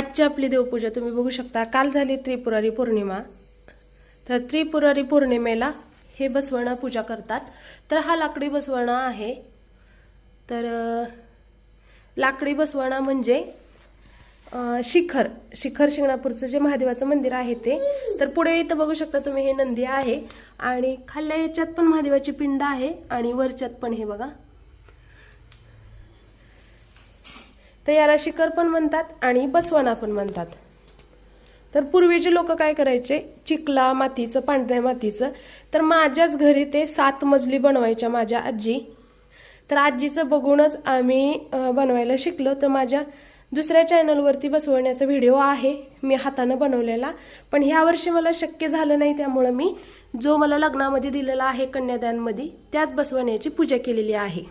आजची आपली देवपूजा तुम्ही बघू शकता. काल झाली त्रिपुरारी पौर्णिमा, तर त्रिपुरारी पौर्णिमेला हे बसवणं पूजा करतात. तर हा लाकडी बसवणा आहे. तर लाकडी बसवणा म्हणजे शिखर शिंगणापूरचं जे महादेवाचं मंदिर आहे ते. तर पुढे इथं बघू शकता तुम्ही हे नंदी आहे आणि खाल्ल्या याच्यात पण महादेवाची पिंड आहे आणि वरच्यात पण हे बघा. तर याला शिखर पण म्हणतात आणि बसवणा पण म्हणतात. तर पूर्वीचे लोक काय करायचे, चिखला मातीचं, पांढऱ्या मातीचं. तर माझ्याच घरी ते 7 मजली बनवायच्या माझ्या आजी. तर आजीचं बघूनच आम्ही बनवायला शिकलो. तर माझ्या दुसऱ्या चॅनलवरती बसवण्याचा व्हिडिओ आहे मी हाताने बनवलेला, पण ह्या वर्षी मला शक्य झालं नाही, त्यामुळे मी जो मला लग्नामध्ये दिलेला आहे कन्यादानमध्ये त्याच बसवण्याची पूजा केलेली आहे.